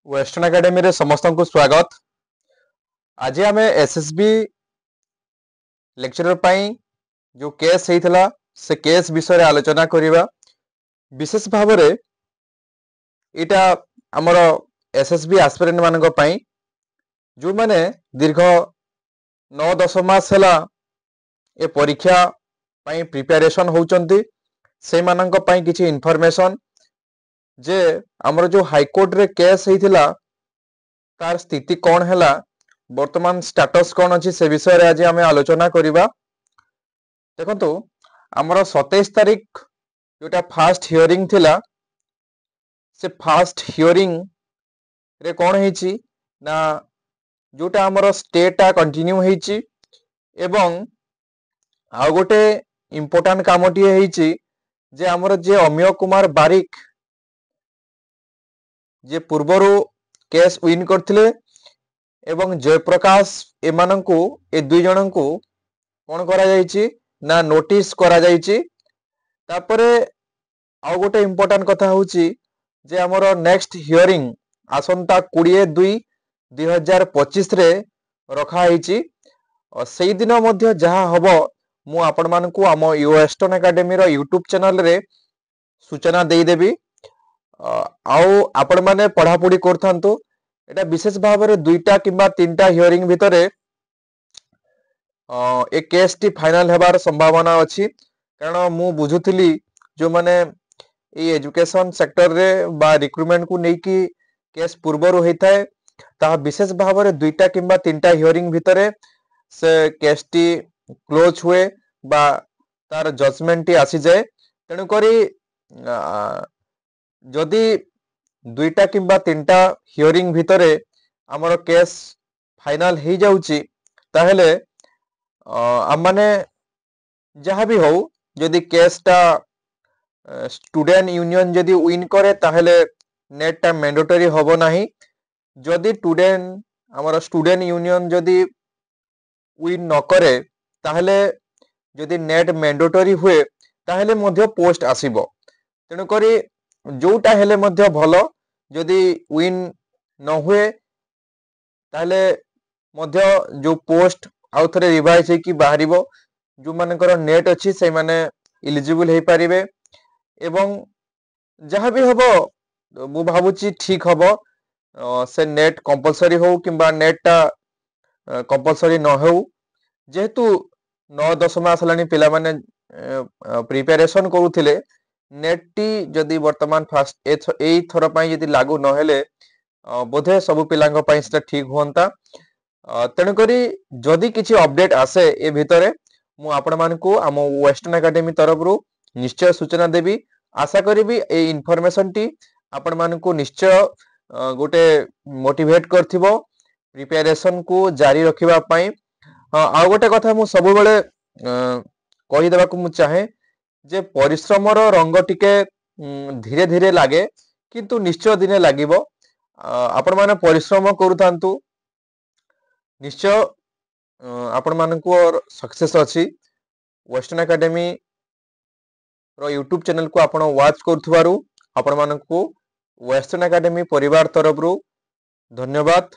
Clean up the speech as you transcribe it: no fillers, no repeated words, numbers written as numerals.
Western academy रे समस्त को स्वागत। आज आम एसएसबी लेक्चरर पाई जो केस होता से केस विषय आलोचना करवा। विशेष भाव में इटा आमर एसएसबी एस्पिरेंट मान जो माने दीर्घ 9-10 मास है ए परीक्षा पाई प्रिपेरेशन होउचंती से मानक पाई किछि इन्फॉर्मेशन जे आमर जो हाईकोर्ट रे केस होइथिला तार स्थिति कौन है, वर्तमान स्टेटस कौन अच्छी से विषय आज आम आलोचना करवा। देखो आमर 27 तारीख जोटा फास्ट हियरिंग थिला से फास्ट हियरिंग रे कौन है ना जोटा आमर स्टेटा कंटिन्यू होइची एवं आउ गोटे इम्पोर्टाट कामटी है जे आमर जे अमीय कुमार बारिक जे पूर्वरु केस विन करथिले एवं जयप्रकाश एमानंकु ए दुई जन को कौन करा जायछि ना नोटिस करा जायछि। तापरे आउ गोटे इम्पोर्टाट कथा होछि जे हमर नेक्स्ट हियरिंग आसंता 20/2/2025 रे रखा होइछि। सेई दिन मध्य जहा हबो मु आपण मानकु आम वेस्टर्न एकेडमी रो यूट्यूब चैनल रे सूचना देई देबी। आउ आपण माने पढ़ापढ़ी करथांतु। एटा विशेष भाव में 2टा किंबा 3टा हियरिंग भितर ए केस टी फाइनल हेबार संभावना अछि। कारण मु बुझुथिली जो माने ए एजुकेशन सेक्टर रे बा रिक्रूटमेंट को नेकी केस पूर्वर होइथाय ता विशेष भाव में 2टा किंबा 3टा हियरिंग भितर से केस टी क्लोज हुए बा तार जजमेंट टी आसी जाए। तेणु करी जदि 2टा किंबा 3टा हियरिंग भितरे आमर केस फाइनल हो जाउची ताहेले आम माने जहाँ भी हो जदि केसटा स्टूडेंट यूनियन जदि विन करे ताहेले नेट टा मैंडेटरी होबो नाही। जदि स्टूडेंट यूनियन जदि विन न करे ताहेले जदि नेट मैंडेटरी हुए ताहेले मध्य पोस्ट आसीबो। तेणु करी जोटा हेले मध्य भलो जदि विन न हुए ताहले मध्य जो पोस्ट आउ थरे रिवाइज है कि बाहरिबो। जो मानकर नेट अच्छी से माने इलिजिबल हो पारिबे एवं जहाँ भी हबो मु भाबुची ठीक हबो। से नेट कंपलसरी हो किंबा नेट टा कंपलसरी न हो जेहेतु 9-10 मास लानी पिला माने प्रिपरेशन करूथिले नेट टी जदि वर्तमान फास्ट ए थर पई जदि लागू न हेले बोधे सब पिलांग पई सेटा ठीक होंता। तेणु करी जदि किछि अपडेट आसे ए भितरे मु आपण मानकु आम वेस्टर्न एकेडमी तरफ रु निश्चय सूचना देबी। आशा करिबी ए इन्फॉर्मेशन टी आपण मानकु निश्चय गोटे मोटिवेट करथिबो प्रिपरेशन को जारी रखिबा पई। आ गोटे कथा मु सब बेले कहि देबा को मु चाहे जे परिश्रम रो रंग टिके धीरे धीरे लागे किंतु निश्चय दिने लागिबो। आपण माने परिश्रम करूथांतु निश्चय आपण मानकु सक्सेस अछि। वेस्टर्न एकेडमी रो यूट्यूब चैनल को आपण वाच करथुवारु आपण मानकु वेस्टर्न एकेडमी परिवार तरफ रु धन्यवाद।